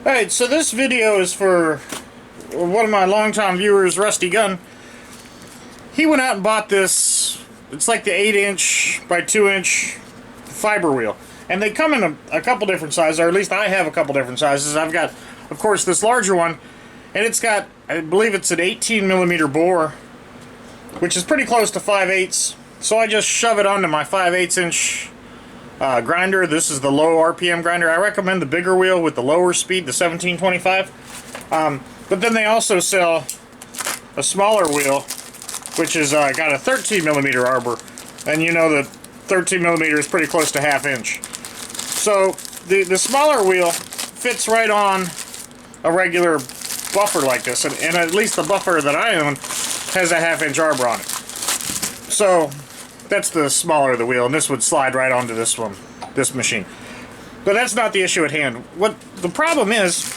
Alright, so this video is for one of my longtime viewers, Rusty Gunn. He went out and bought this, it's like the 8-inch by 2-inch fiber wheel. And they come in a couple different sizes, or at least I have a couple different sizes. I've got, of course, this larger one, and it's got, I believe it's an 18mm bore, which is pretty close to 5/8. So I just shove it onto my 5/8-inch grinder. This is the low RPM grinder. I recommend the bigger wheel with the lower speed, the 1725. But then they also sell a smaller wheel, which is got a 13mm arbor, and you know that 13mm is pretty close to 1/2 inch. So the smaller wheel fits right on a regular buffer like this, and at least the buffer that I own has a 1/2 inch arbor on it. So that's the smaller of the wheel, and this would slide right onto this one, this machine. But that's not the issue at hand. What the problem is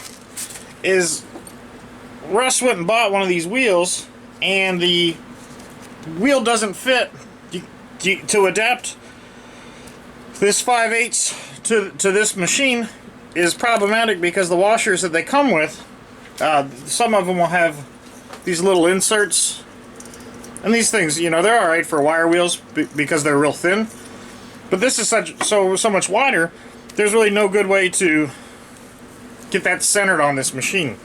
Russ went and bought one of these wheels, and the wheel doesn't fit. To adapt this 5/8 to this machine is problematic because the washers that they come with, some of them will have these little inserts. And these things, you know, they're alright for wire wheels because they're real thin. But this is so much wider, there's really no good way to get that centered on this machine.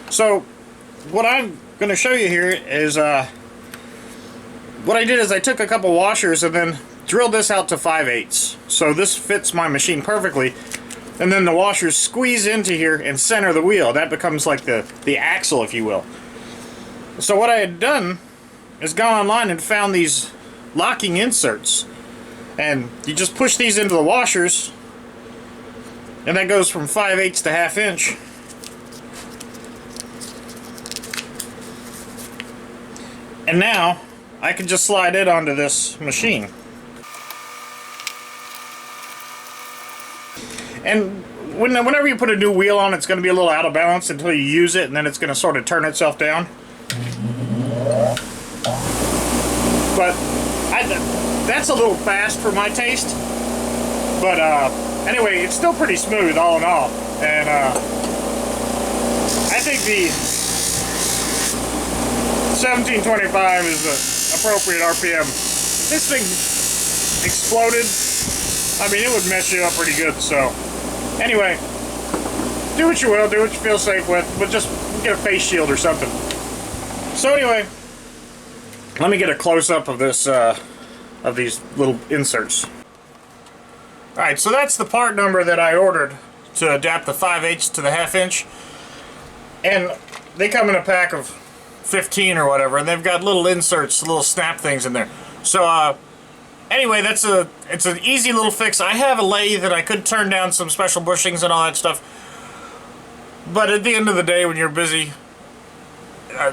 So, what I'm going to show you here is, what I did is I took a couple washers and then drilled this out to 5/8. So this fits my machine perfectly. And then the washers squeeze into here and center the wheel. That becomes like the axle, if you will. So what I had done is gone online and found these locking inserts, and you just push these into the washers, and that goes from 5/8 to 1/2 inch. And now I can just slide it onto this machine. And whenever you put a new wheel on, it's going to be a little out of balance until you use it, and then it's going to sort of turn itself down. But that's a little fast for my taste. But anyway, it's still pretty smooth all in all. And I think the 1725 is the appropriate RPM. If this thing exploded, I mean, it would mess you up pretty good. So anyway, do what you will, do what you feel safe with, but just get a face shield or something. So anyway, let me get a close-up of this, of these little inserts. Alright, so that's the part number that I ordered to adapt the 5/8 to the 1/2 inch. And they come in a pack of 15 or whatever, and they've got little inserts, little snap things in there. So, anyway, it's an easy little fix. I have a lathe that I could turn down some special bushings and all that stuff. But at the end of the day, when you're busy,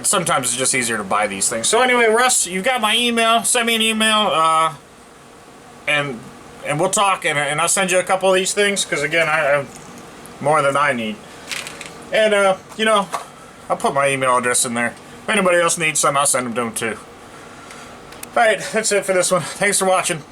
sometimes it's just easier to buy these things. So anyway, Russ, you've got my email. Send me an email, and we'll talk, and I'll send you a couple of these things, because again, I have more than I need. And you know, I'll put my email address in there. If anybody else needs some, I'll send them to them too. Alright, that's it for this one. Thanks for watching.